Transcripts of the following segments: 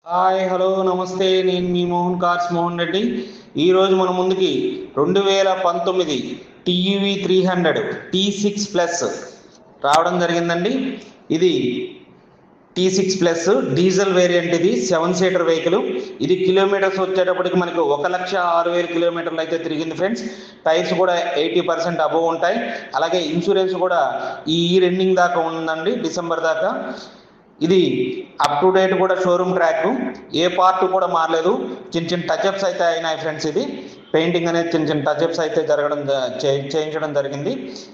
Hi hello నమస్తే, నేను మీ Mohan cars Mohan Reddy. ఈరోజు మన ముందుకి 2019 టీయూవీ 300 T6+ రావడం జరిగిందండి. ఇది T6 ప్లస్ డీజిల్ వేరియంట్. ఇది 7 సీటర్ వెహికల్. ఇది కిలోమీటర్స్ వచ్చేటప్పటికి మనకు 1,06,000 కిలోమీటర్లు అయితే తిరిగింది ఫ్రెండ్స్. టైర్స్ కూడా 80% అబోవ్ ఉంటాయి. అలాగే ఇన్సూరెన్స్ కూడా ఈ ఎండింగ్ దాకా ఉందండి, డిసెంబర్ దాకా. ఇది అప్ టు డేట్ కూడా షోరూమ్ ట్రాక్, ఏ పార్ట్ కూడా మారలేదు. చిన్న చిన్న టచ్అప్స్ అయితే అయినాయి ఫ్రెండ్స్. ఇది పెయింటింగ్ అనేది చిన్న చిన్న టచ్అప్స్ అయితే చేయించడం జరిగింది.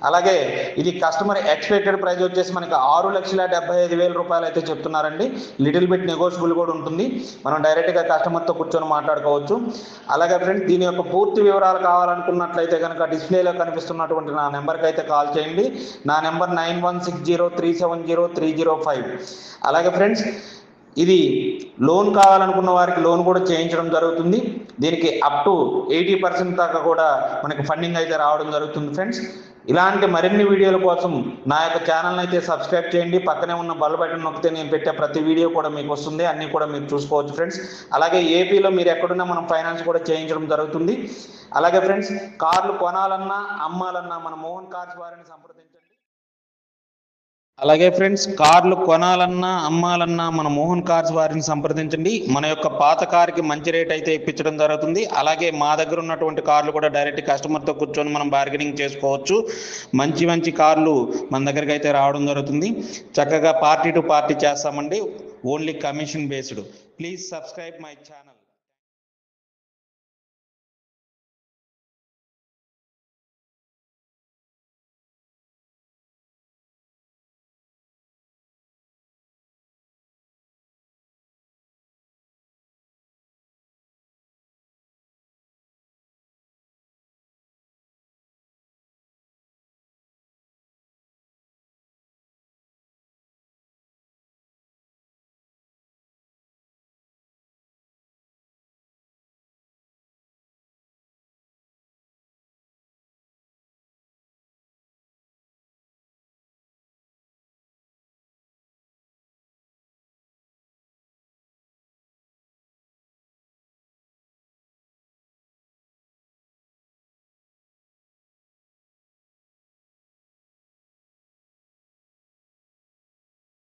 అలాగే ఇది కస్టమర్ ఎక్స్పెక్టెడ్ ప్రైస్ వచ్చేసి మనకి 6,75,000 రూపాయలు అయితే చెప్తున్నారండి. లిటిల్ బిట్ నెగోషియబుల్ కూడా ఉంటుంది, మనం డైరెక్ట్గా కస్టమర్తో కూర్చొని మాట్లాడుకోవచ్చు. అలాగే ఫ్రెండ్స్, దీని యొక్క పూర్తి వివరాలు కావాలనుకున్నట్లయితే కనుక డిస్ప్లేలో కనిపిస్తున్నటువంటి నా నెంబర్కి అయితే కాల్ చేయండి. నా నెంబర్ 9160370305. అలాగే ఫ్రెండ్స్, ఇది లోన్ కావాలనుకున్న వారికి లోన్ కూడా చేయించడం జరుగుతుంది. దీనికి అప్ టు 80% దాకా కూడా మనకి ఫండింగ్ అయితే రావడం జరుగుతుంది ఫ్రెండ్స్. ఇలాంటి మరిన్ని వీడియోల కోసం నా యొక్క ఛానల్ని అయితే సబ్స్క్రైబ్ చేయండి. పక్కనే ఉన్న బెల్ బటన్ నొక్కితే నేను పెట్టే ప్రతి వీడియో కూడా మీకు వస్తుంది, అన్నీ కూడా మీరు చూసుకోవచ్చు ఫ్రెండ్స్. అలాగే ఏపీలో మీరు ఎక్కడున్నా మనం ఫైనాన్స్ కూడా చేయించడం జరుగుతుంది. అలాగే ఫ్రెండ్స్, కార్లు కొనాలన్నా అమ్మాలన్నా మన మోహన్ కార్స్ వారిని సంప్రదించండి. అలాగే ఫ్రెండ్స్, కార్లు కొనాలన్నా అమ్మాలన్నా మన మోహన్ కార్స్ వారిని సంప్రదించండి. మన యొక్క పాత కార్కి మంచి రేట్ అయితే ఇప్పించడం జరుగుతుంది. అలాగే మా దగ్గర ఉన్నటువంటి కార్లు కూడా డైరెక్ట్ కస్టమర్తో కూర్చొని మనం బార్గెనింగ్ చేసుకోవచ్చు. మంచి మంచి కార్లు మన దగ్గరికి అయితే రావడం జరుగుతుంది. చక్కగా పార్టీ టు పార్టీ చేస్తామండి, only commission based. Please subscribe my channel.